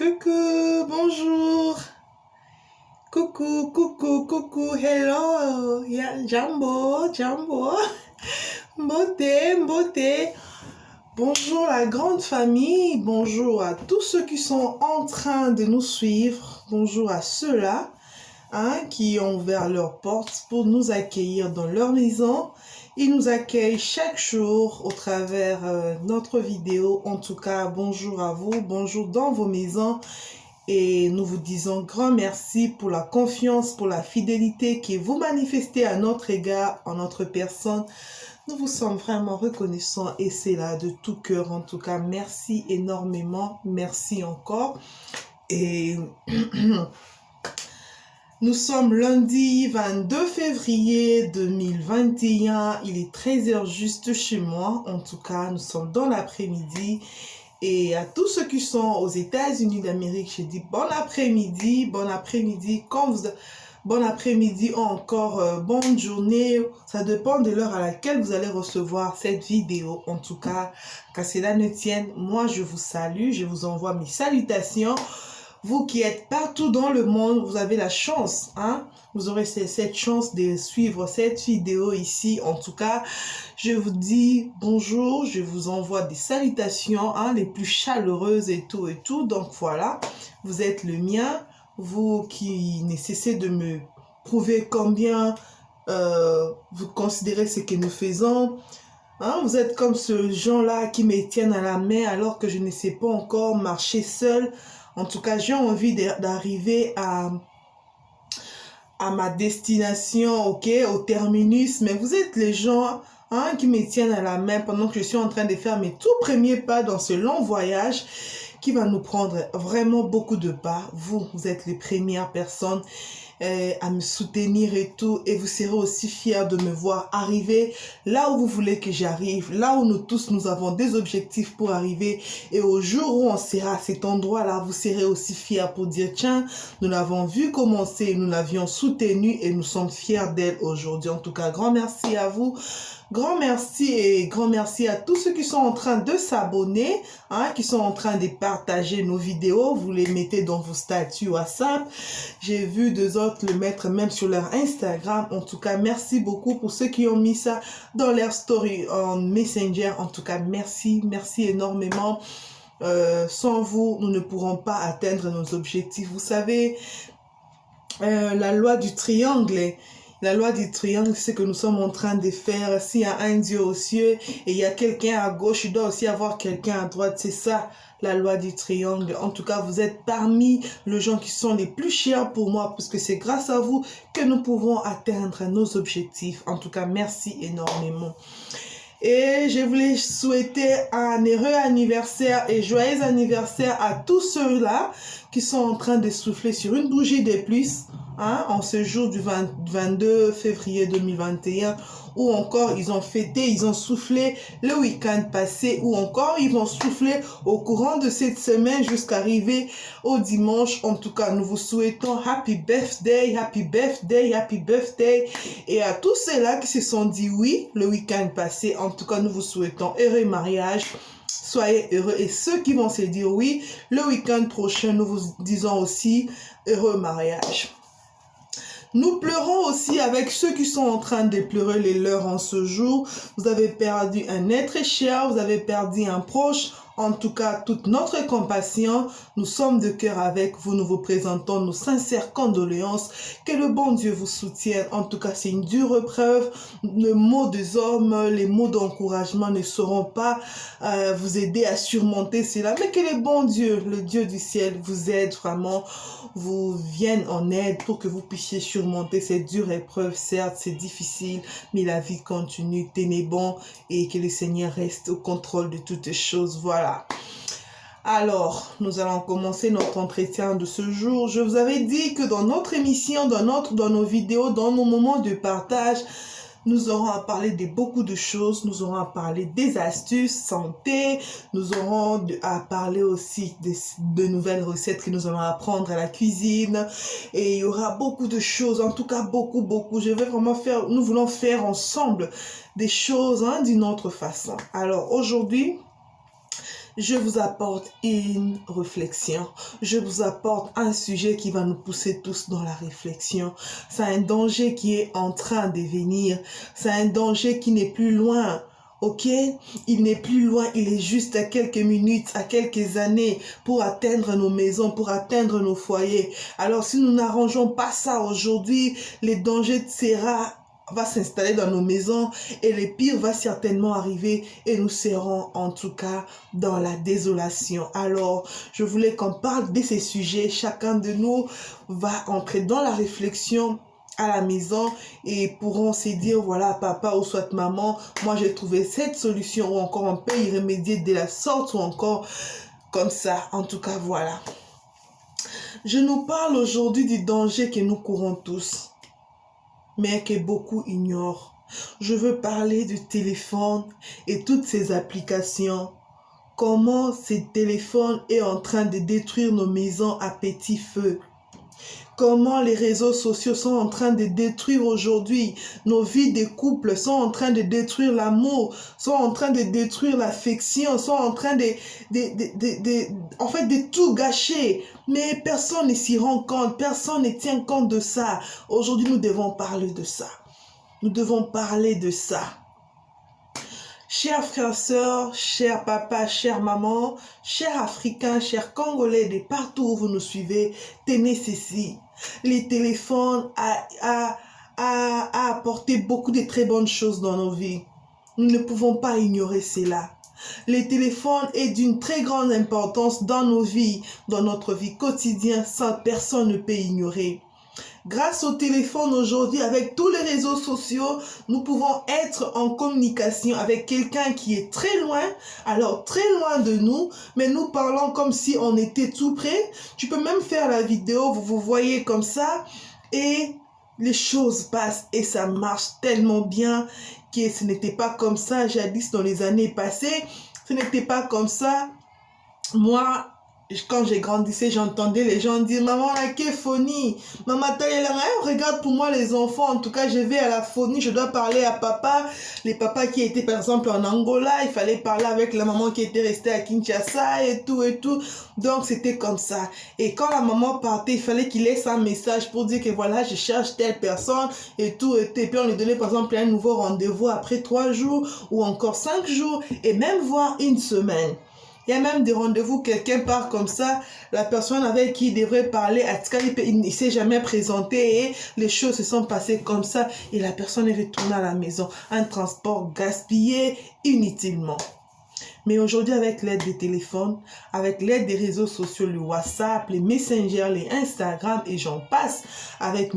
Coucou, bonjour. Coucou, hello. Yeah, Jambo. Beauté. Bonjour la grande famille, bonjour à tous ceux qui sont en train de nous suivre, bonjour à ceux-là qui ont ouvert leurs portes pour nous accueillir dans leur maison. Ils nous accueillent chaque jour au travers notre vidéo. En tout cas, bonjour à vous, bonjour dans vos maisons. Et nous vous disons grand merci pour la confiance, pour la fidélité que vous manifestez à notre égard, en notre personne. Nous vous sommes vraiment reconnaissants et c'est là de tout cœur. En tout cas, merci énormément. Merci encore. Et nous sommes lundi 22 février 2021. Il est 13h juste chez moi. En tout cas, nous sommes dans l'après-midi. Et à tous ceux qui sont aux États-Unis d'Amérique, je dis bon après-midi, bon après-midi ou encore bonne journée. Ça dépend de l'heure à laquelle vous allez recevoir cette vidéo. En tout cas, qu'à cela ne tienne, moi je vous salue, je vous envoie mes salutations. Vous qui êtes partout dans le monde, vous avez la chance, vous aurez cette chance de suivre cette vidéo ici. En tout cas, je vous dis bonjour, je vous envoie des salutations, les plus chaleureuses et tout. Donc voilà, vous êtes le mien, vous qui ne cessez de me prouver combien vous considérez ce que nous faisons. Vous êtes comme ce gens-là qui me tiennent à la main alors que je ne sais pas encore marcher seul. En tout cas, j'ai envie d'arriver à ma destination, au terminus. Mais vous êtes les gens qui me tiennent à la main pendant que je suis en train de faire mes tout premiers pas dans ce long voyage qui va nous prendre vraiment beaucoup de pas. Vous êtes les premières personnes à me soutenir et tout, et vous serez aussi fiers de me voir arriver là où vous voulez que j'arrive, là où nous tous nous avons des objectifs pour arriver, et au jour où on sera à cet endroit-là, vous serez aussi fiers pour dire tiens, nous l'avons vu commencer, nous l'avions soutenu et nous sommes fiers d'elle aujourd'hui. En tout cas, grand merci à vous. Grand merci à tous ceux qui sont en train de s'abonner, qui sont en train de partager nos vidéos. Vous les mettez dans vos statuts WhatsApp. J'ai vu deux autres le mettre même sur leur Instagram. En tout cas, merci beaucoup pour ceux qui ont mis ça dans leur story en Messenger. En tout cas, merci énormément. Sans vous, nous ne pourrons pas atteindre nos objectifs. Vous savez, la loi du triangle. La loi du triangle, c'est que nous sommes en train de faire. S'il y a un Dieu aux cieux et il y a quelqu'un à gauche, il doit aussi avoir quelqu'un à droite. C'est ça, la loi du triangle. En tout cas, vous êtes parmi les gens qui sont les plus chers pour moi, parce que c'est grâce à vous que nous pouvons atteindre nos objectifs. En tout cas, merci énormément. Et je voulais souhaiter un heureux anniversaire et joyeux anniversaire à tous ceux-là qui sont en train de souffler sur une bougie de plus, en ce jour du 22 février 2021, ou encore ils ont fêté, ils ont soufflé le week-end passé, ou encore ils vont souffler au courant de cette semaine jusqu'à arriver au dimanche. En tout cas, nous vous souhaitons happy birthday. Et à tous ceux-là qui se sont dit oui le week-end passé, en tout cas, nous vous souhaitons heureux mariage. Soyez heureux. Et ceux qui vont se dire oui le week-end prochain, nous vous disons aussi heureux mariage. Nous pleurons aussi avec ceux qui sont en train de pleurer les leurs en ce jour. Vous avez perdu un être cher, vous avez perdu un proche. En tout cas, toute notre compassion, nous sommes de cœur avec vous. Nous vous présentons nos sincères condoléances. Que le bon Dieu vous soutienne. En tout cas, c'est une dure épreuve. Les mots des hommes, les mots d'encouragement ne sauront pas vous aider à surmonter cela. Mais que le bon Dieu, le Dieu du ciel, vous aide vraiment, vous vienne en aide pour que vous puissiez surmonter cette dure épreuve. Certes, c'est difficile, mais la vie continue. Tenez bon et que le Seigneur reste au contrôle de toutes choses. Voilà. Alors, nous allons commencer notre entretien de ce jour. Je vous avais dit que dans notre émission, dans nos vidéos, dans nos moments de partage, nous aurons à parler de beaucoup de choses. Nous aurons à parler des astuces santé. Nous aurons à parler aussi de nouvelles recettes que nous allons apprendre à la cuisine. Et il y aura beaucoup de choses. En tout cas, beaucoup. Nous voulons faire ensemble des choses d'une autre façon. Alors, aujourd'hui, je vous apporte une réflexion. Je vous apporte un sujet qui va nous pousser tous dans la réflexion. C'est un danger qui est en train de venir. C'est un danger qui n'est plus loin. Ok, il n'est plus loin, il est juste à quelques minutes, à quelques années pour atteindre nos maisons, pour atteindre nos foyers. Alors si nous n'arrangeons pas ça aujourd'hui, les dangers va s'installer dans nos maisons et le pire va certainement arriver et nous serons en tout cas dans la désolation. Alors, je voulais qu'on parle de ces sujets. Chacun de nous va entrer dans la réflexion à la maison et pourront se dire, voilà, papa ou soit maman, moi j'ai trouvé cette solution, ou encore on peut y remédier de la sorte, ou encore comme ça. En tout cas, voilà. Je nous parle aujourd'hui du danger que nous courons tous, mais que beaucoup ignorent. Je veux parler du téléphone et toutes ses applications. Comment ce téléphone est en train de détruire nos maisons à petit feu. Comment les réseaux sociaux sont en train de détruire aujourd'hui nos vies de couple, sont en train de détruire l'amour, sont en train de détruire l'affection, sont en train de tout gâcher. Mais personne ne s'y rend compte, personne ne tient compte de ça. Aujourd'hui, nous devons parler de ça. Nous devons parler de ça. Chers frères, sœurs, chers papas, chères mamans, chers Africains, chers Congolais, de partout où vous nous suivez, tenez ceci. Les téléphones a apporté beaucoup de très bonnes choses dans nos vies. Nous ne pouvons pas ignorer cela. Les téléphones est d'une très grande importance dans nos vies, dans notre vie quotidienne, sans personne ne peut ignorer. Grâce au téléphone aujourd'hui, avec tous les réseaux sociaux, nous pouvons être en communication avec quelqu'un qui est très loin, alors très loin de nous, mais nous parlons comme si on était tout près. Tu peux même faire la vidéo, vous vous voyez comme ça, et les choses passent et ça marche tellement bien que ce n'était pas comme ça jadis dans les années passées, ce n'était pas comme ça. Moi, quand j'ai grandissé, j'entendais les gens dire « Maman, la quelle phonie !»« Maman, regarde pour moi les enfants, en tout cas, je vais à la phonie, je dois parler à papa. » Les papas qui étaient par exemple en Angola, il fallait parler avec la maman qui était restée à Kinshasa et tout et tout. Donc, c'était comme ça. Et quand la maman partait, il fallait qu'il laisse un message pour dire que voilà, je cherche telle personne et tout. Et puis, on lui donnait par exemple un nouveau rendez-vous après 3 jours ou encore 5 jours et même voire une semaine. Il y a même des rendez-vous, quelqu'un part comme ça, la personne avec qui il devrait parler, il ne s'est jamais présenté et les choses se sont passées comme ça et la personne est retournée à la maison. Un transport gaspillé inutilement. Mais aujourd'hui, avec l'aide des téléphones, avec l'aide des réseaux sociaux, le WhatsApp, les Messenger, les Instagram et j'en passe, avec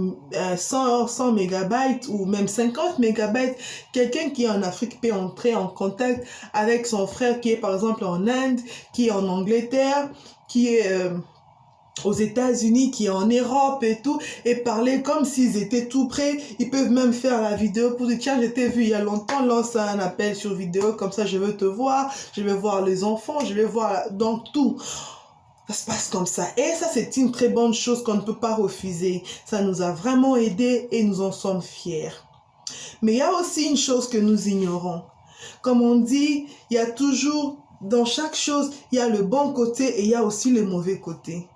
100 mégabytes ou même 50 mégabytes, quelqu'un qui est en Afrique peut entrer en contact avec son frère qui est par exemple en Inde, qui est en Angleterre, qui est aux États-Unis, qui est en Europe et tout, et parler comme s'ils étaient tout près. Ils peuvent même faire la vidéo pour dire tiens, je t'ai vu il y a longtemps, lance un appel sur vidéo, comme ça je veux te voir, je vais voir les enfants, je vais voir donc tout. Ça se passe comme ça. Et ça, c'est une très bonne chose qu'on ne peut pas refuser. Ça nous a vraiment aidés et nous en sommes fiers. Mais il y a aussi une chose que nous ignorons. Comme on dit, il y a toujours, dans chaque chose, il y a le bon côté et il y a aussi le mauvais côté.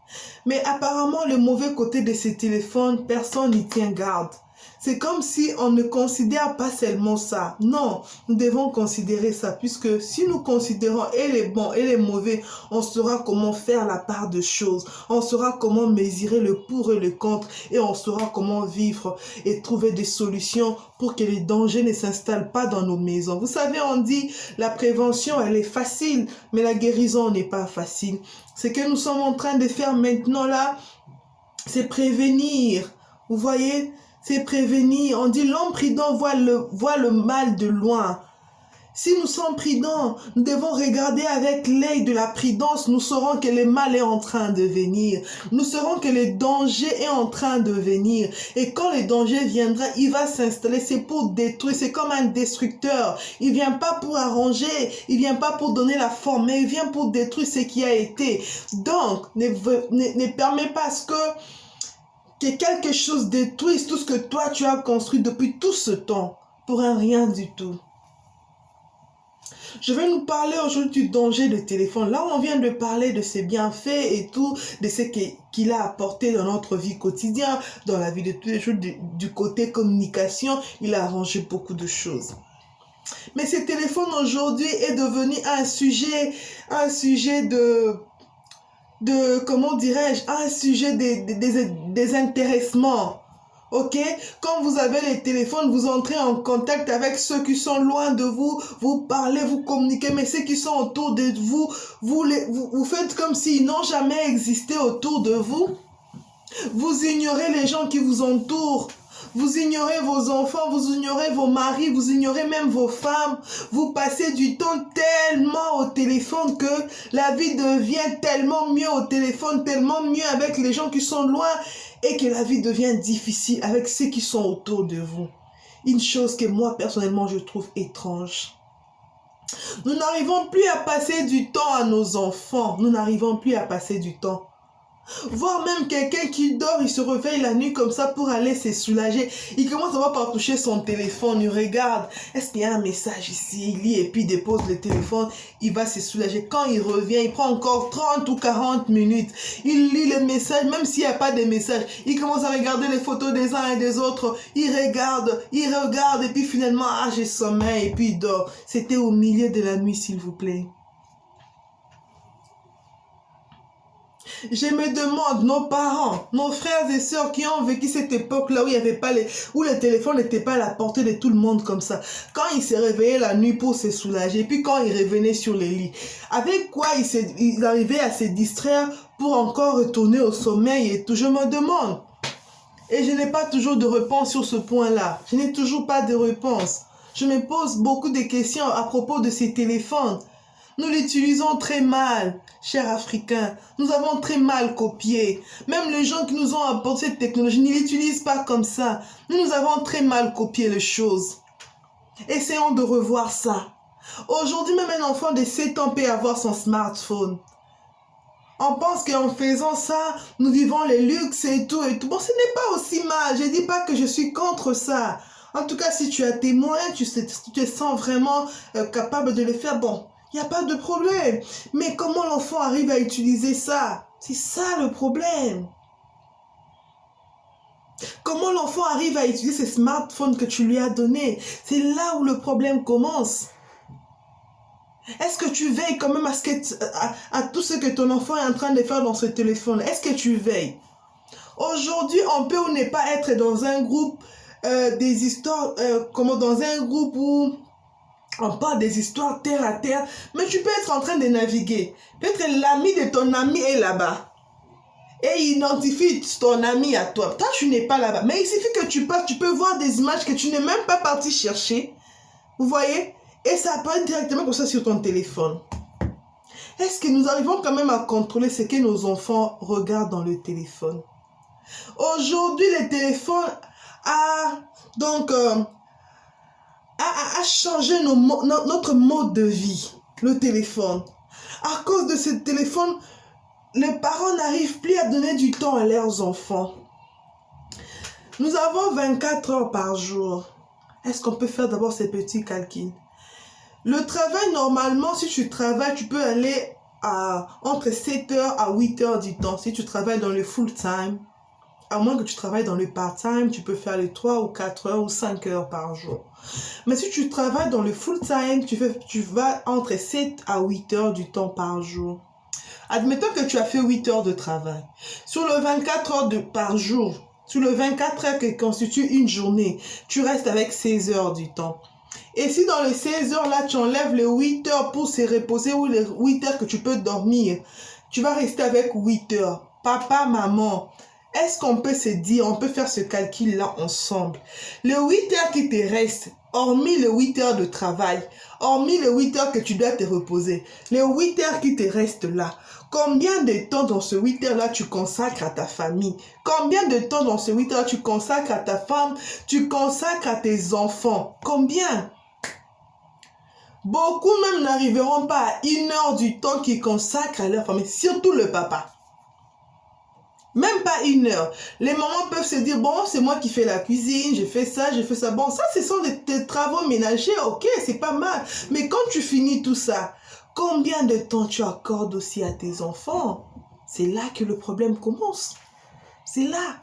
Mais apparemment, le mauvais côté de ces téléphones, personne n'y tient garde. C'est comme si on ne considère pas seulement ça. Non, nous devons considérer ça, puisque si nous considérons et les bons et les mauvais, on saura comment faire la part de choses. On saura comment mesurer le pour et le contre et on saura comment vivre et trouver des solutions pour que les dangers ne s'installent pas dans nos maisons. Vous savez, on dit la prévention, elle est facile, mais la guérison n'est pas facile. Ce que nous sommes en train de faire maintenant là, c'est prévenir. Vous voyez? C'est prévenir. On dit l'homme prudent voit le mal de loin. Si nous sommes prudents, nous devons regarder avec l'œil de la prudence. Nous saurons que le mal est en train de venir. Nous saurons que le danger est en train de venir. Et quand le danger viendra, il va s'installer. C'est pour détruire. C'est comme un destructeur. Il vient pas pour arranger. Il vient pas pour donner la forme. Mais il vient pour détruire ce qui a été. Donc, ne permets pas que quelque chose détruise tout ce que toi tu as construit depuis tout ce temps pour un rien du tout. Je vais nous parler aujourd'hui du danger du téléphone. Là, on vient de parler de ses bienfaits et tout, de ce qu'il a apporté dans notre vie quotidienne, dans la vie de tous les jours, du côté communication. Il a arrangé beaucoup de choses. Mais ce téléphone aujourd'hui est devenu un sujet comment dirais-je, un sujet des intéressements. Ok, quand vous avez les téléphones, vous entrez en contact avec ceux qui sont loin de vous, vous parlez, vous communiquez, mais ceux qui sont autour de vous, vous faites comme s'ils n'ont jamais existé autour de vous. Vous ignorez les gens qui vous entourent. Vous ignorez vos enfants, vous ignorez vos maris, vous ignorez même vos femmes. Vous passez du temps tellement au téléphone que la vie devient tellement mieux au téléphone, tellement mieux avec les gens qui sont loin et que la vie devient difficile avec ceux qui sont autour de vous. Une chose que moi personnellement je trouve étrange. Nous n'arrivons plus à passer du temps à nos enfants. Nous n'arrivons plus à passer du temps. Voir même quelqu'un qui dort, il se réveille la nuit comme ça pour aller se soulager. Il commence à voir par toucher son téléphone, il regarde. Est-ce qu'il y a un message ici? Il lit et puis il dépose le téléphone. Il va se soulager. Quand il revient, il prend encore 30 ou 40 minutes. Il lit les messages, même s'il n'y a pas de messages. Il commence à regarder les photos des uns et des autres. Il regarde et puis finalement, j'ai sommeil et puis il dort. C'était au milieu de la nuit, s'il vous plaît. Je me demande, nos parents, nos frères et sœurs qui ont vécu cette époque-là où il y avait pas où le téléphone n'était pas à la portée de tout le monde comme ça. Quand ils se réveillaient la nuit pour se soulager, puis quand ils revenaient sur les lits, avec quoi ils arrivaient à se distraire pour encore retourner au sommeil et tout, je me demande. Et je n'ai pas toujours de réponse sur ce point-là. Je n'ai toujours pas de réponse. Je me pose beaucoup de questions à propos de ces téléphones. Nous l'utilisons très mal, chers Africains. Nous avons très mal copié. Même les gens qui nous ont apporté cette technologie ne l'utilisent pas comme ça. Nous avons très mal copié les choses. Essayons de revoir ça. Aujourd'hui, même un enfant de 7 ans peut avoir son smartphone. On pense qu'en faisant ça, nous vivons les luxes et tout et tout. Bon, ce n'est pas aussi mal. Je ne dis pas que je suis contre ça. En tout cas, si tu as tes moyens, tu te sens vraiment capable de le faire, bon. Il n'y a pas de problème. Mais comment l'enfant arrive à utiliser ça? C'est ça le problème. Comment l'enfant arrive à utiliser ce smartphone que tu lui as donné? C'est là où le problème commence. Est-ce que tu veilles quand même à tout ce que ton enfant est en train de faire dans ce téléphone? Est-ce que tu veilles? Aujourd'hui, on peut ou ne pas être dans un groupe des histoires, dans un groupe où on parle des histoires terre à terre, mais tu peux être en train de naviguer. Peut-être l'ami de ton ami est là-bas. Et il identifie ton ami à toi. Toi, tu n'es pas là-bas. Mais il suffit que tu passes, tu peux voir des images que tu n'es même pas parti chercher. Vous voyez? Et ça apparaît directement comme ça sur ton téléphone. Est-ce que nous arrivons quand même à contrôler ce que nos enfants regardent dans le téléphone? Aujourd'hui, le téléphone a changé notre mode de vie, le téléphone. À cause de ce téléphone, les parents n'arrivent plus à donner du temps à leurs enfants. Nous avons 24 heures par jour. Est-ce qu'on peut faire d'abord ces petits calculs? Le travail, normalement, si tu travailles, tu peux aller entre 7 heures à 8 heures du temps. Si tu travailles dans le full-time, à moins que tu travailles dans le part-time, tu peux faire les 3 ou 4 heures ou 5 heures par jour. Mais si tu travailles dans le full-time, tu vas entre 7 à 8 heures du temps par jour. Admettons que tu as fait 8 heures de travail. Sur le 24 heures par jour, sur le 24 heures qui constitue une journée, tu restes avec 16 heures du temps. Et si dans les 16 heures là, tu enlèves les 8 heures pour se reposer ou les 8 heures que tu peux dormir, tu vas rester avec 8 heures. Papa, maman, est-ce qu'on peut se dire, on peut faire ce calcul-là ensemble? Les 8 heures qui te restent, hormis les 8 heures de travail, hormis les 8 heures que tu dois te reposer, les 8 heures qui te restent là, combien de temps dans ce 8 heures-là tu consacres à ta famille? Combien de temps dans ce 8 heures tu consacres à ta femme? Tu consacres à tes enfants? Combien? Beaucoup même n'arriveront pas à 1 heure du temps qu'ils consacrent à leur famille, surtout le papa. Même pas 1 heure. Les mamans peuvent se dire, bon, c'est moi qui fais la cuisine, j'ai fait ça, j'ai fait ça. Bon, ça, ce sont des travaux ménagers, ok, c'est pas mal. Mais quand tu finis tout ça, combien de temps tu accordes aussi à tes enfants? C'est là que le problème commence. C'est là.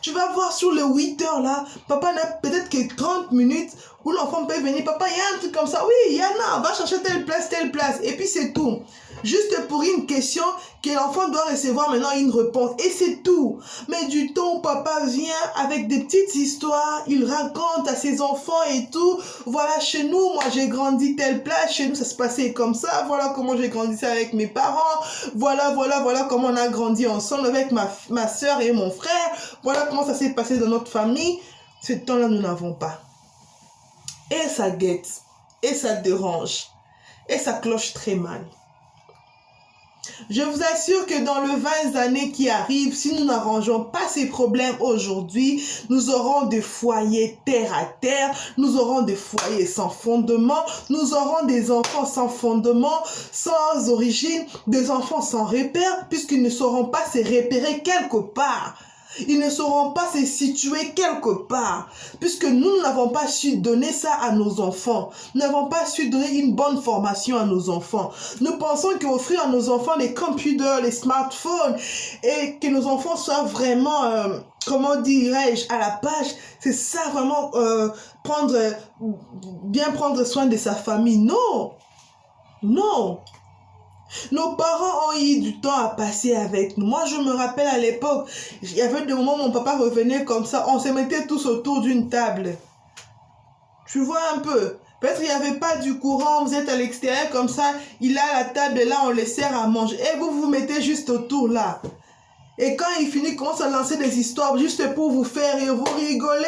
Tu vas voir sur les 8 heures là, papa n'a peut-être que 30 minutes où l'enfant peut venir. Papa, il y a un truc comme ça. Oui, il y en a. Va chercher telle place, telle place. Et puis c'est tout. Juste pour une question que l'enfant doit recevoir maintenant une réponse. Et c'est tout. Mais du temps où papa vient avec des petites histoires, il raconte à ses enfants et tout. Voilà, chez nous, moi j'ai grandi telle place. Chez nous, ça se passait comme ça. Voilà comment j'ai grandi avec mes parents. Voilà comment on a grandi ensemble avec ma soeur et mon frère. Voilà comment ça s'est passé dans notre famille. Ce temps-là, nous n'avons pas. Et ça guette. Et ça dérange. Et ça cloche très mal. Je vous assure que dans les 20 années qui arrivent, si nous n'arrangeons pas ces problèmes aujourd'hui, nous aurons des foyers terre à terre, nous aurons des foyers sans fondement, nous aurons des enfants sans fondement, sans origine, des enfants sans repère, puisqu'ils ne sauront pas se repérer quelque part. Ils ne sauront pas se situer quelque part, puisque nous n'avons pas su donner ça à nos enfants. Nous n'avons pas su donner une bonne formation à nos enfants. Nous pensons qu'offrir à nos enfants les computers, les smartphones, et que nos enfants soient vraiment, comment dirais-je, à la page, c'est ça vraiment, bien prendre soin de sa famille. Non, non. Nos parents ont eu du temps à passer avec nous. Moi, je me rappelle à l'époque, il y avait des moments où mon papa revenait comme ça, on se mettait tous autour d'une table. Tu vois un peu? Peut-être qu'il n'y avait pas du courant, vous êtes à l'extérieur comme ça, il a la table et là, on les sert à manger. Et vous vous mettez juste autour là. Et quand il finit, il commence à lancer des histoires juste pour vous faire rire. Vous rigolez.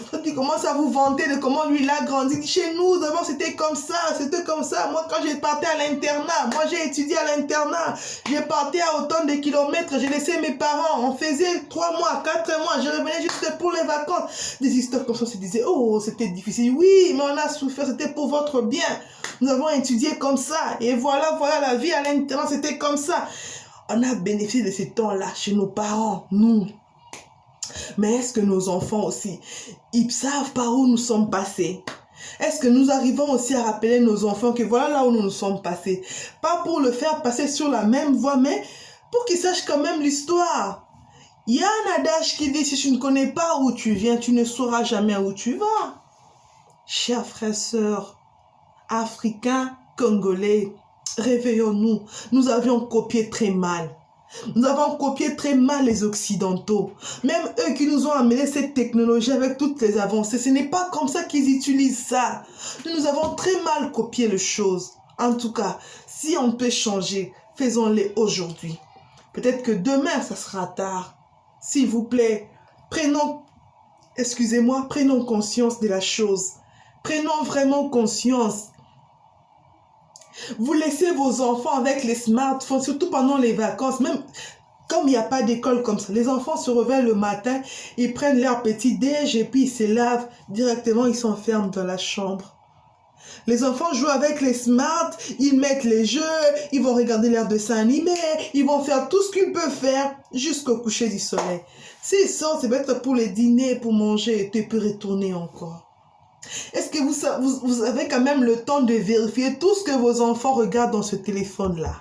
Quand il commence à vous vanter de comment lui il a grandi. Chez nous, d'abord, c'était comme ça. Moi, quand j'ai parti à l'internat, moi, j'ai étudié à l'internat. J'ai parti à autant de kilomètres. J'ai laissé mes parents. On faisait 3 mois, 4 mois. Je revenais juste pour les vacances. Des histoires comme ça, on se disait, oh, c'était difficile. Oui, mais on a souffert. C'était pour votre bien. Nous avons étudié comme ça. Et voilà, la vie à l'internat, c'était comme ça. On a bénéficié de ce temps-là chez nos parents, nous. Mais est-ce que nos enfants aussi, ils savent par où nous sommes passés? Est-ce que nous arrivons aussi à rappeler nos enfants que voilà là où nous nous sommes passés? Pas pour le faire passer sur la même voie, mais pour qu'ils sachent quand même l'histoire. Il y a un adage qui dit, si tu ne connais pas où tu viens, tu ne sauras jamais où tu vas. Chers frères et sœurs, Africains, Congolais, réveillons-nous. Nous avions copié très mal. Nous avons copié très mal les Occidentaux. Même eux qui nous ont amené cette technologie avec toutes les avancées, ce n'est pas comme ça qu'ils utilisent ça. Nous avons très mal copié les choses. En tout cas, si on peut changer, faisons-les aujourd'hui. Peut-être que demain, ça sera tard. S'il vous plaît, prenons conscience de la chose. Prenons vraiment conscience. Vous laissez vos enfants avec les smartphones, surtout pendant les vacances, même comme il n'y a pas d'école comme ça. Les enfants se réveillent le matin, ils prennent leur petit déj et puis ils se lavent directement, ils s'enferment dans la chambre. Les enfants jouent avec les smarts, ils mettent les jeux, ils vont regarder leurs dessins animés, ils vont faire tout ce qu'ils peuvent faire jusqu'au coucher du soleil. S'ils sortent, c'est peut-être pour les dîner, pour manger, et puis retourner encore. Est-ce que vous avez quand même le temps de vérifier tout ce que vos enfants regardent dans ce téléphone-là?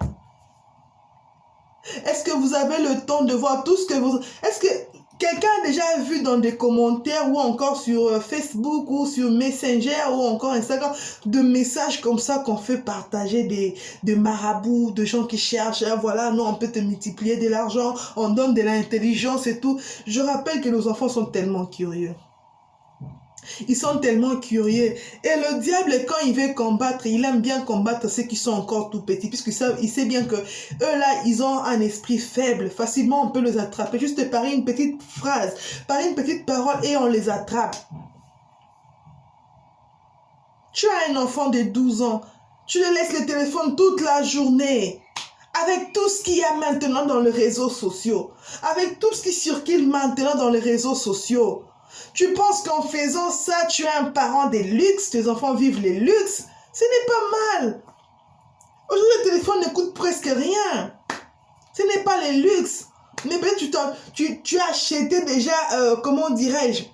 Est-ce que vous avez le temps de voir tout ce que vous... Est-ce que quelqu'un a déjà vu dans des commentaires ou encore sur Facebook ou sur Messenger ou encore Instagram de messages comme ça qu'on fait partager des marabouts, de gens qui cherchent, voilà, non, on peut te multiplier de l'argent, on donne de l'intelligence et tout. Je rappelle que nos enfants sont tellement curieux. Ils sont tellement curieux. Et le diable, quand il veut combattre, il aime bien combattre ceux qui sont encore tout petits. Puisqu'il sait bien que eux là, ils ont un esprit faible. Facilement, on peut les attraper. Juste par une petite phrase, par une petite parole et on les attrape. Tu as un enfant de 12 ans. Tu le laisses le téléphone toute la journée. Avec tout ce qu'il y a maintenant dans les réseaux sociaux. Avec tout ce qui circule maintenant dans les réseaux sociaux. Tu penses qu'en faisant ça, tu es un parent de luxe, tes enfants vivent les luxes? Ce n'est pas mal. Aujourd'hui, le téléphone ne coûte presque rien. Ce n'est pas les luxes. Mais peut-être tu as acheté déjà, comment dirais-je,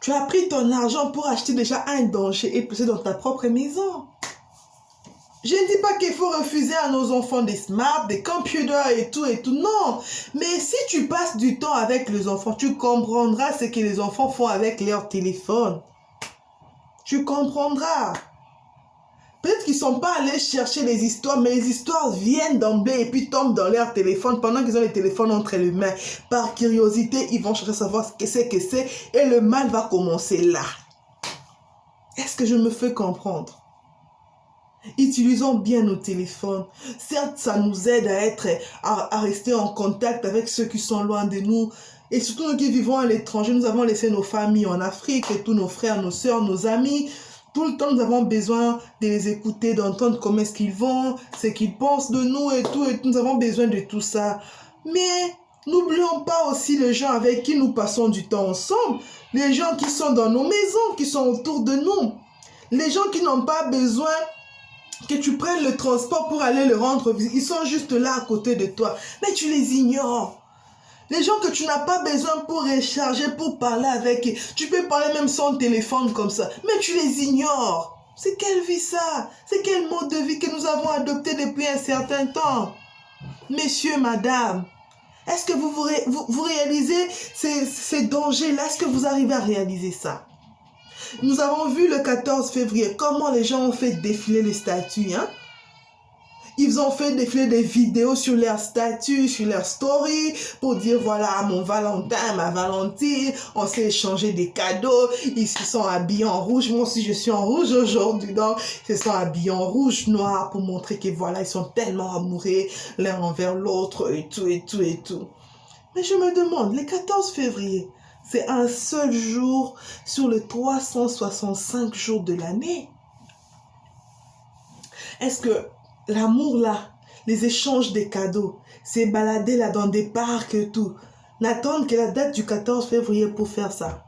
tu as pris ton argent pour acheter déjà un danger et placer dans ta propre maison. Je ne dis pas qu'il faut refuser à nos enfants des smarts, des computers et tout, non. Mais si tu passes du temps avec les enfants, tu comprendras ce que les enfants font avec leur téléphone. Tu comprendras. Peut-être qu'ils ne sont pas allés chercher les histoires, mais les histoires viennent d'emblée et puis tombent dans leur téléphone pendant qu'ils ont les téléphones entre les mains. Par curiosité, ils vont chercher à savoir ce que c'est et le mal va commencer là. Est-ce que je me fais comprendre? Utilisons bien nos téléphones. Certes, ça nous aide à rester en contact avec ceux qui sont loin de nous. Et surtout nous qui vivons à l'étranger, nous avons laissé nos familles en Afrique, et tous nos frères, nos soeurs, nos amis. Tout le temps, nous avons besoin de les écouter, d'entendre comment est-ce qu'ils vont, ce qu'ils pensent de nous et tout. Nous avons besoin de tout ça. Mais n'oublions pas aussi les gens avec qui nous passons du temps ensemble. Les gens qui sont dans nos maisons, qui sont autour de nous. Les gens qui n'ont pas besoin que tu prennes le transport pour aller le rendre visite. Ils sont juste là à côté de toi. Mais tu les ignores. Les gens que tu n'as pas besoin pour recharger, pour parler avec eux. Tu peux parler même sans téléphone comme ça. Mais tu les ignores. C'est quelle vie ça? C'est quel mode de vie que nous avons adopté depuis un certain temps? Messieurs, madame, est-ce que vous réalisez ces dangers-là? Est-ce que vous arrivez à réaliser ça? Nous avons vu le 14 février comment les gens ont fait défiler les statues. Hein? Ils ont fait défiler des vidéos sur leurs statues, sur leurs stories, pour dire voilà, mon Valentin, ma Valentine, on s'est échangé des cadeaux, ils se sont habillés en rouge. Moi aussi, je suis en rouge aujourd'hui, donc ils se sont habillés en rouge, noir, pour montrer que voilà, ils sont tellement amoureux l'un envers l'autre, et tout. Mais je me demande, le 14 février, c'est un seul jour sur les 365 jours de l'année. Est-ce que l'amour là, les échanges des cadeaux, c'est balader là dans des parcs et tout, n'attendent que la date du 14 février pour faire ça?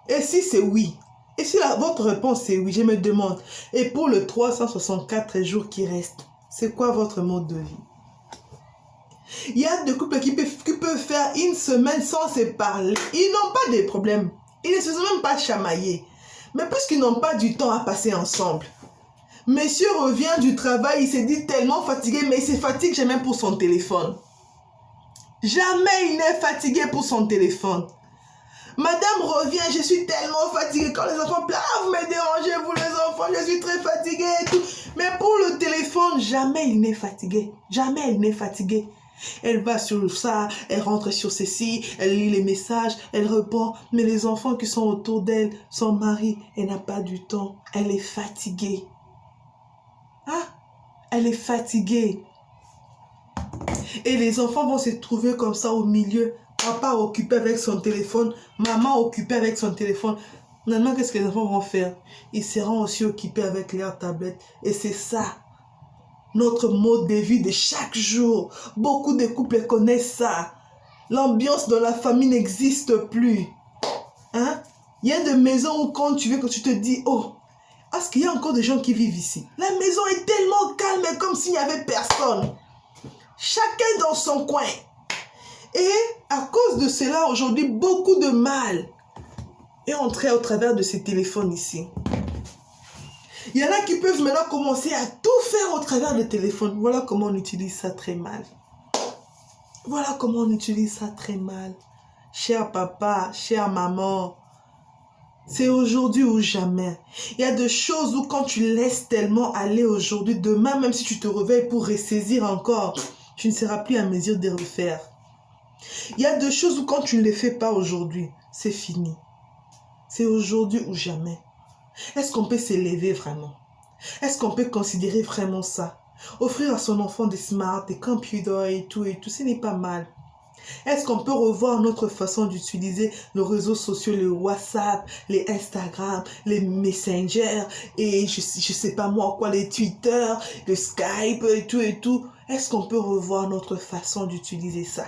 Et si c'est oui, et si votre réponse c'est oui, je me demande, et pour le 364 jours qui restent, c'est quoi votre mode de vie? Il y a des couples qui peuvent faire une semaine sans se parler. Ils n'ont pas de problème. Ils ne se sont même pas chamaillés. Mais puisqu'ils n'ont pas du temps à passer ensemble. Monsieur revient du travail, il s'est dit tellement fatigué, mais il se fatigue jamais pour son téléphone. Jamais il n'est fatigué pour son téléphone. Madame revient, je suis tellement fatiguée. Quand les enfants pleurent, ah, vous me dérangez, vous les enfants, je suis très fatiguée et tout. Mais pour le téléphone, jamais il n'est fatigué. Jamais il n'est fatigué. Elle va sur ça, elle rentre sur ceci, elle lit les messages, elle répond. Mais les enfants qui sont autour d'elle, son mari, elle n'a pas du temps. Elle est fatiguée. Ah, elle est fatiguée. Et les enfants vont se trouver comme ça au milieu. Papa occupé avec son téléphone, maman occupée avec son téléphone. Maintenant, qu'est-ce que les enfants vont faire? Ils seront aussi occupés avec leur tablette. Et c'est ça, notre mode de vie de chaque jour. Beaucoup de couples connaissent ça. L'ambiance dans la famille n'existe plus. Hein? Il y a des maisons où quand tu veux que tu te dis, oh, est-ce qu'il y a encore des gens qui vivent ici? La maison est tellement calme, comme s'il n'y avait personne. Chacun dans son coin. Et à cause de cela, aujourd'hui, beaucoup de mal est entré au travers de ces téléphones ici. Il y en a qui peuvent maintenant commencer à tout faire au travers des téléphones. Voilà comment on utilise ça très mal. Voilà comment on utilise ça très mal. Cher papa, chère maman, c'est aujourd'hui ou jamais. Il y a des choses où quand tu laisses tellement aller aujourd'hui, demain, même si tu te réveilles pour ressaisir encore, tu ne seras plus à mesure de refaire. Il y a des choses où quand tu ne les fais pas aujourd'hui, c'est fini. C'est aujourd'hui ou jamais. Est-ce qu'on peut s'élever vraiment? Est-ce qu'on peut considérer vraiment ça? Offrir à son enfant des smarts, des computers et tout, ce n'est pas mal. Est-ce qu'on peut revoir notre façon d'utiliser les réseaux sociaux, le WhatsApp, les Instagram, les Messenger et je sais pas moi quoi, les Twitter, le Skype et tout. Est-ce qu'on peut revoir notre façon d'utiliser ça?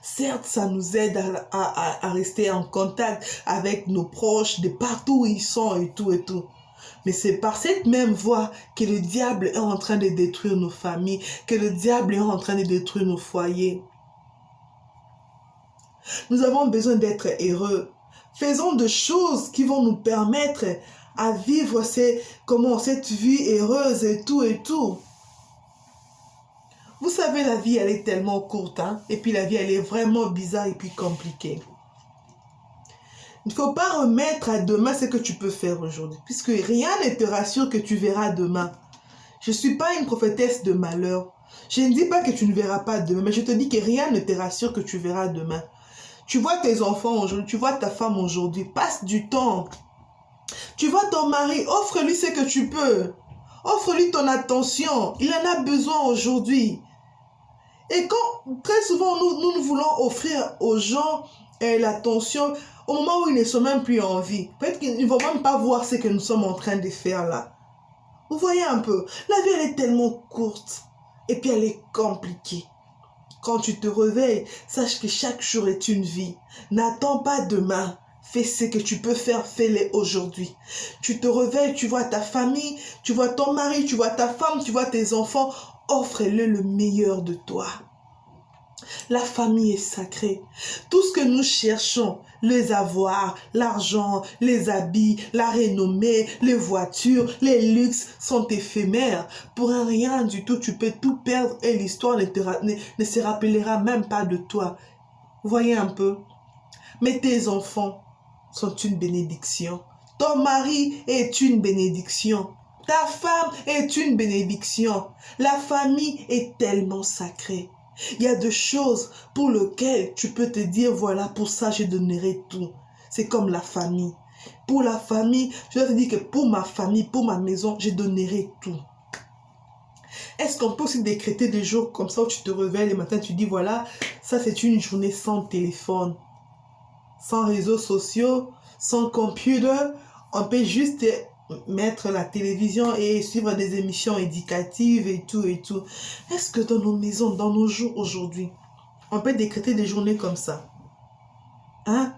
Certes, ça nous aide à rester en contact avec nos proches de partout où ils sont et tout. Mais c'est par cette même voie que le diable est en train de détruire nos familles, que le diable est en train de détruire nos foyers. Nous avons besoin d'être heureux. Faisons des choses qui vont nous permettre à vivre cette vie heureuse et tout et tout. Vous savez, la vie, elle est tellement courte, hein? Et puis la vie, elle est vraiment bizarre et puis compliquée. Il ne faut pas remettre à demain ce que tu peux faire aujourd'hui, puisque rien ne te rassure que tu verras demain. Je ne suis pas une prophétesse de malheur. Je ne dis pas que tu ne verras pas demain, mais je te dis que rien ne te rassure que tu verras demain. Tu vois tes enfants aujourd'hui, tu vois ta femme aujourd'hui, passe du temps. Tu vois ton mari, offre-lui ce que tu peux. Offre-lui ton attention, il en a besoin aujourd'hui. Et quand, très souvent, nous voulons offrir aux gens l'attention au moment où ils ne sont même plus en vie. Peut-être qu'ils ne vont même pas voir ce que nous sommes en train de faire là. Vous voyez un peu, la vie elle est tellement courte et puis elle est compliquée. Quand tu te réveilles, sache que chaque jour est une vie. N'attends pas demain. Fais ce que tu peux faire, fais-le aujourd'hui. Tu te réveilles, tu vois ta famille, tu vois ton mari, tu vois ta femme, tu vois tes enfants. Offre-le le meilleur de toi. La famille est sacrée. Tout ce que nous cherchons, les avoirs, l'argent, les habits, la renommée, les voitures, les luxes sont éphémères. Pour un rien du tout, tu peux tout perdre et l'histoire ne se rappellera même pas de toi. Voyez un peu. Mais tes enfants sont une bénédiction. Ton mari est une bénédiction. Ta femme est une bénédiction. La famille est tellement sacrée. Il y a des choses pour lesquelles tu peux te dire, voilà, pour ça, je donnerai tout. C'est comme la famille. Pour la famille, je dois te dire que pour ma famille, pour ma maison, je donnerai tout. Est-ce qu'on peut aussi décréter des jours comme ça où tu te réveilles le matin, tu dis, voilà, ça c'est une journée sans téléphone, sans réseaux sociaux, sans computer. On peut juste mettre la télévision et suivre des émissions éducatives et tout et tout. Est-ce que dans nos maisons, dans nos jours aujourd'hui, on peut décréter des journées comme ça? Hein?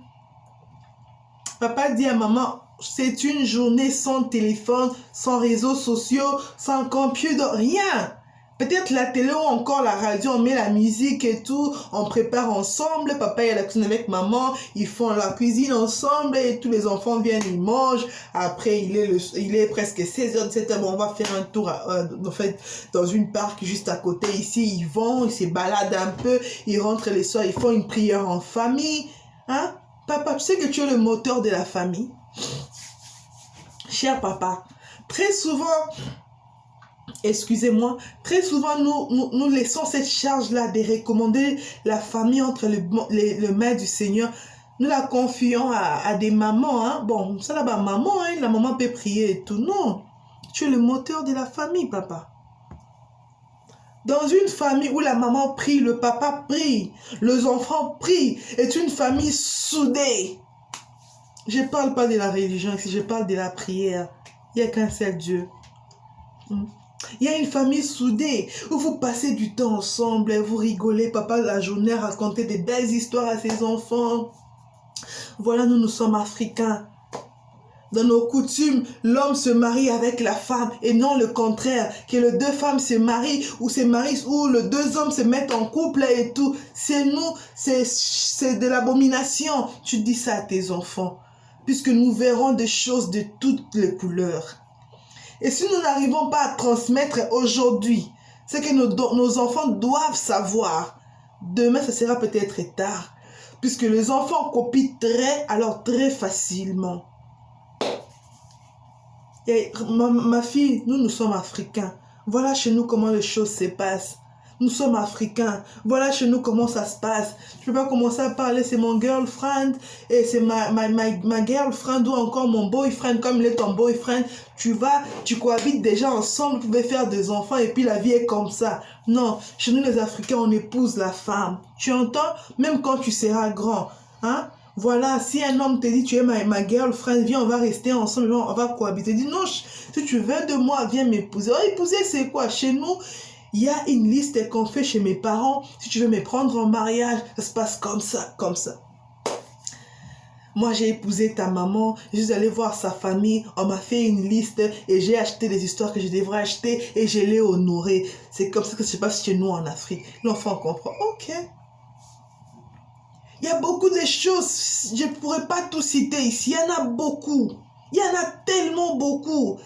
Papa dit à maman, c'est une journée sans téléphone, sans réseaux sociaux, sans computer, rien. Peut-être la télé ou encore la radio, on met la musique et tout, on prépare ensemble, papa est à la cuisine avec maman, ils font la cuisine ensemble et tous les enfants viennent, ils mangent. Après, il est presque 16h, 17h, bon, on va faire un tour en fait, dans une parc juste à côté. Ici, ils vont, ils se baladent un peu, ils rentrent les soirs, ils font une prière en famille. Hein? Papa, tu sais que tu es le moteur de la famille? Cher papa, très souvent... Excusez-moi, très souvent nous laissons cette charge-là de recommander la famille entre les mains du Seigneur. Nous la confions à des mamans. Hein? Bon, ça là-bas, maman, hein, la maman peut prier et tout. Non, tu es le moteur de la famille, papa. Dans une famille où la maman prie, le papa prie, les enfants prient, est une famille soudée. Je ne parle pas de la religion ici, je parle de la prière. Il n'y a qu'un seul Dieu. Il y a une famille soudée où vous passez du temps ensemble, vous rigolez, papa la journée à raconter des belles histoires à ses enfants. Voilà, nous sommes africains. Dans nos coutumes, l'homme se marie avec la femme et non le contraire, que les deux femmes se marient ou les deux hommes se mettent en couple et tout. C'est nous, c'est de l'abomination. Tu dis ça à tes enfants, puisque nous verrons des choses de toutes les couleurs. Et si nous n'arrivons pas à transmettre aujourd'hui ce que nos enfants doivent savoir, demain, ce sera peut-être tard. Puisque les enfants copient très facilement. Et ma fille, nous sommes africains. Voilà chez nous comment les choses se passent. Nous sommes africains. Voilà chez nous comment ça se passe. Je ne peux pas commencer à parler, c'est mon girlfriend, et c'est ma girlfriend ou encore mon boyfriend, comme il est ton boyfriend. Tu cohabites déjà ensemble, vous pouvez faire des enfants et puis la vie est comme ça. Non, chez nous les Africains, on épouse la femme. Tu entends? Même quand tu seras grand. Hein? Voilà, si un homme te dit, tu es ma girlfriend, viens, on va rester ensemble, on va cohabiter. Dis non, si tu veux de moi, viens m'épouser. Oh, épouser, c'est quoi? Chez nous, il y a une liste qu'on fait chez mes parents. Si tu veux me prendre en mariage, ça se passe comme ça, comme ça. Moi, j'ai épousé ta maman, je suis allée voir sa famille, on m'a fait une liste et j'ai acheté les histoires que je devrais acheter et je l'ai honoré. C'est comme ça que ça se passe chez nous en Afrique. L'enfant comprend, ok. Il y a beaucoup de choses, je ne pourrais pas tout citer ici, il y en a beaucoup. Il y en a tellement beaucoup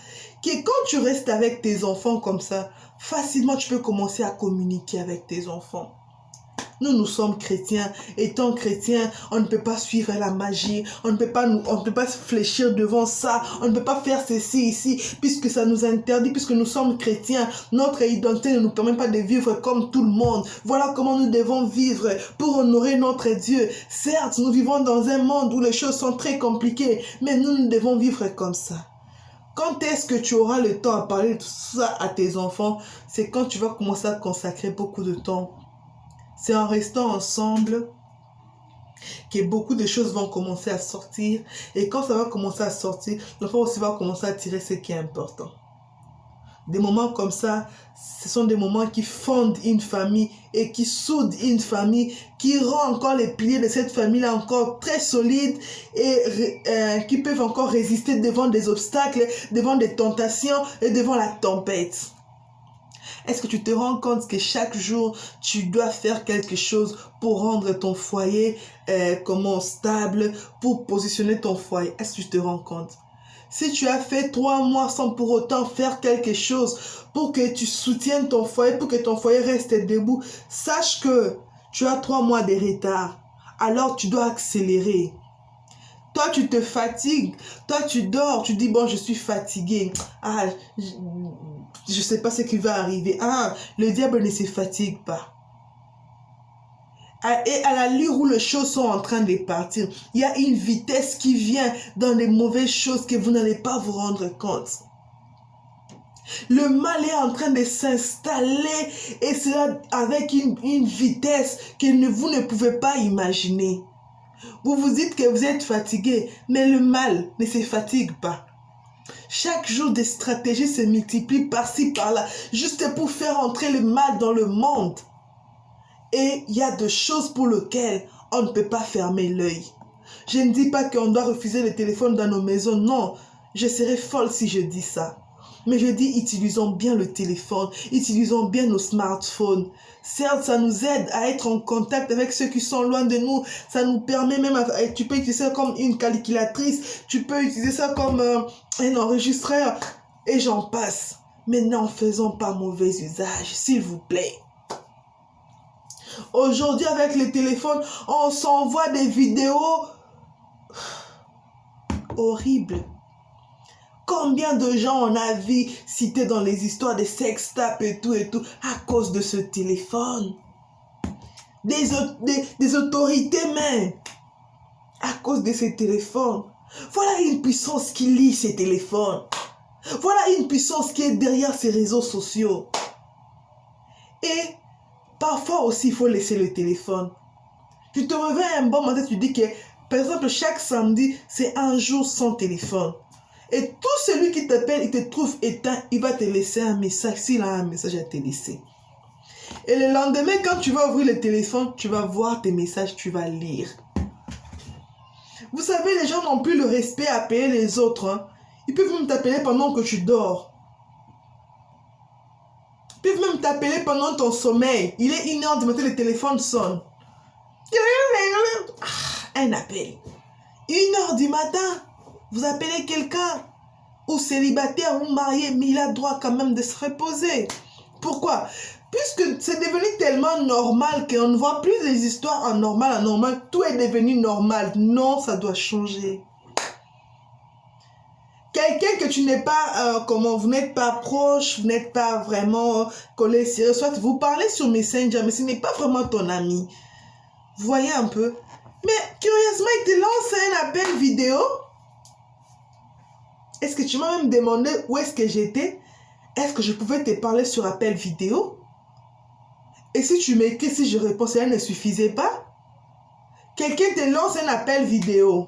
que quand tu restes avec tes enfants comme ça, facilement tu peux commencer à communiquer avec tes enfants. Nous sommes chrétiens. Étant chrétiens, on ne peut pas suivre la magie. On ne peut pas fléchir devant ça. On ne peut pas faire ceci ici, puisque ça nous interdit, puisque nous sommes chrétiens. Notre identité ne nous permet pas de vivre comme tout le monde. Voilà comment nous devons vivre pour honorer notre Dieu. Certes, nous vivons dans un monde où les choses sont très compliquées, mais nous devons vivre comme ça. Quand est-ce que tu auras le temps à parler de tout ça à tes enfants? C'est quand tu vas commencer à consacrer beaucoup de temps. C'est en restant ensemble que beaucoup de choses vont commencer à sortir. Et quand ça va commencer à sortir, l'enfant aussi va commencer à tirer ce qui est important. Des moments comme ça, ce sont des moments qui fondent une famille et qui soudent une famille, qui rend encore les piliers de cette famille-là encore très solides et qui peuvent encore résister devant des obstacles, devant des tentations et devant la tempête. Est-ce que tu te rends compte que chaque jour, tu dois faire quelque chose pour rendre ton foyer stable, pour positionner ton foyer? Est-ce que tu te rends compte? Si tu as fait 3 mois sans pour autant faire quelque chose pour que tu soutiennes ton foyer, pour que ton foyer reste debout, sache que tu as 3 mois de retard. Alors tu dois accélérer. Toi, tu te fatigues. Toi, tu dors. Tu dis, bon, je suis fatigué. Ah, je ne sais pas ce qui va arriver. Ah, le diable ne se fatigue pas. Et à l'allure où les choses sont en train de partir, il y a une vitesse qui vient dans les mauvaises choses que vous n'allez pas vous rendre compte. Le mal est en train de s'installer et cela avec une vitesse que vous ne pouvez pas imaginer. Vous vous dites que vous êtes fatigué, mais le mal ne se fatigue pas. Chaque jour, des stratégies se multiplient par-ci, par-là, juste pour faire entrer le mal dans le monde. Et il y a des choses pour lesquelles on ne peut pas fermer l'œil. Je ne dis pas qu'on doit refuser le téléphone dans nos maisons, non. Je serais folle si je dis ça. Mais je dis, utilisons bien le téléphone, utilisons bien nos smartphones. Certes, ça nous aide à être en contact avec ceux qui sont loin de nous. Ça nous permet même, tu peux utiliser ça comme une calculatrice, tu peux utiliser ça comme un enregistreur, et j'en passe. Mais n'en faisons pas mauvais usage, s'il vous plaît. Aujourd'hui, avec les téléphones, on s'envoie des vidéos horribles. Combien de gens on a vu cités dans les histoires des sextapes et tout à cause de ce téléphone. Des autorités même à cause de ces téléphones. Voilà une puissance qui lie ces téléphones. Voilà une puissance qui est derrière ces réseaux sociaux. Et parfois aussi, il faut laisser le téléphone. Tu te réveilles un bon matin, tu dis que, par exemple, chaque samedi, c'est un jour sans téléphone. Et tout celui qui t'appelle, il te trouve éteint, il va te laisser un message, s'il a un message à te laisser. Et le lendemain, quand tu vas ouvrir le téléphone, tu vas voir tes messages, tu vas lire. Vous savez, les gens n'ont plus le respect à appeler les autres. Hein. Ils peuvent même t'appeler pendant que tu dors. Ils peuvent même t'appeler pendant ton sommeil. Il est 1h du matin, le téléphone sonne. Un appel. 1h du matin. Vous appelez quelqu'un, ou célibataire, ou marié, mais il a droit quand même de se reposer. Pourquoi? Puisque c'est devenu tellement normal qu'on ne voit plus les histoires en normal, tout est devenu normal. Non, ça doit changer. Quelqu'un que tu n'es pas, vous n'êtes pas proche, vous n'êtes pas vraiment collé sérieux, soit vous parlez sur Messenger, mais ce n'est pas vraiment ton ami. Vous voyez un peu? Mais curieusement, il te lance un appel vidéo. Est-ce que tu m'as même demandé où est-ce que j'étais? Est-ce que je pouvais te parler sur appel vidéo? Et si tu m'écris, si je réponds, cela ne suffisait pas? Quelqu'un te lance un appel vidéo.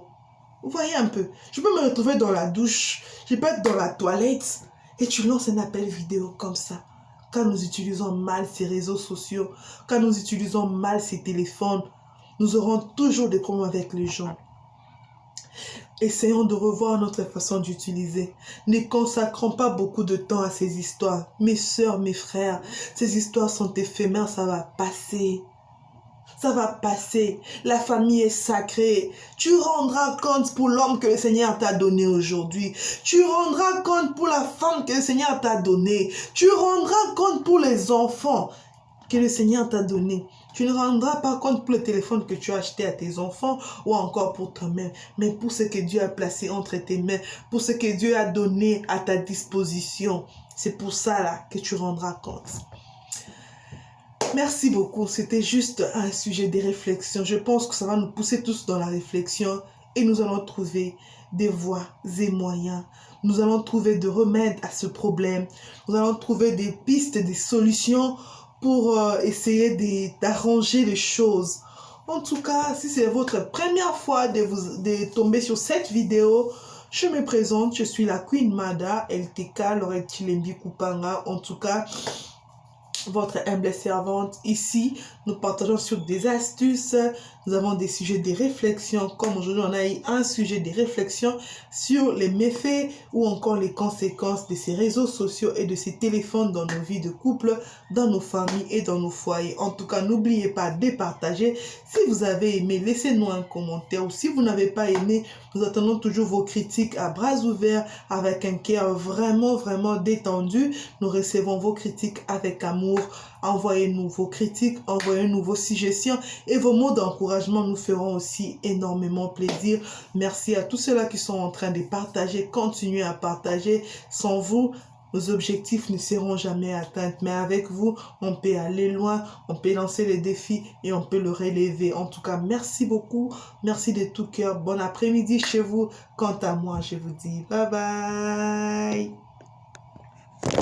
Vous voyez un peu? Je peux me retrouver dans la douche, je peux être dans la toilette, et tu lances un appel vidéo comme ça. Quand nous utilisons mal ces réseaux sociaux, quand nous utilisons mal ces téléphones, nous aurons toujours des problèmes avec les gens. Essayons de revoir notre façon d'utiliser. Ne consacrons pas beaucoup de temps à ces histoires. Mes sœurs, mes frères, ces histoires sont éphémères, ça va passer. Ça va passer. La famille est sacrée. Tu rendras compte pour l'homme que le Seigneur t'a donné aujourd'hui. Tu rendras compte pour la femme que le Seigneur t'a donnée. Tu rendras compte pour les enfants que le Seigneur t'a donné. Tu ne rendras pas compte pour le téléphone que tu as acheté à tes enfants ou encore pour toi-même, mais pour ce que Dieu a placé entre tes mains, pour ce que Dieu a donné à ta disposition. C'est pour ça là que tu rendras compte. Merci beaucoup. C'était juste un sujet de réflexion. Je pense que ça va nous pousser tous dans la réflexion et nous allons trouver des voies et moyens. Nous allons trouver des remèdes à ce problème. Nous allons trouver des pistes, des solutions pour essayer d'arranger les choses. En tout cas, si c'est votre première fois de tomber sur cette vidéo, je me présente, je suis la Queen Mada, LTK, Lorette Chilembi Kupanga. En tout cas, votre humble servante. Ici, nous partageons sur des astuces, nous avons des sujets de réflexion, comme aujourd'hui on a eu un sujet de réflexion sur les méfaits ou encore les conséquences de ces réseaux sociaux et de ces téléphones dans nos vies de couple, dans nos familles et dans nos foyers. En tout cas, n'oubliez pas de partager. Si vous avez aimé, laissez-nous un commentaire, ou si vous n'avez pas aimé, nous attendons toujours vos critiques à bras ouverts, avec un cœur vraiment détendu. Nous recevons vos critiques avec amour. Envoyez-nous vos critiques, envoyez-nous vos suggestions et vos mots d'encouragement nous feront aussi énormément plaisir. Merci à tous ceux-là qui sont en train de partager. Continuez à partager. Sans vous, nos objectifs ne seront jamais atteints. Mais avec vous, on peut aller loin, on peut lancer les défis et on peut le relever. En tout cas, merci beaucoup. Merci de tout cœur. Bon après-midi chez vous. Quant à moi, je vous dis bye bye.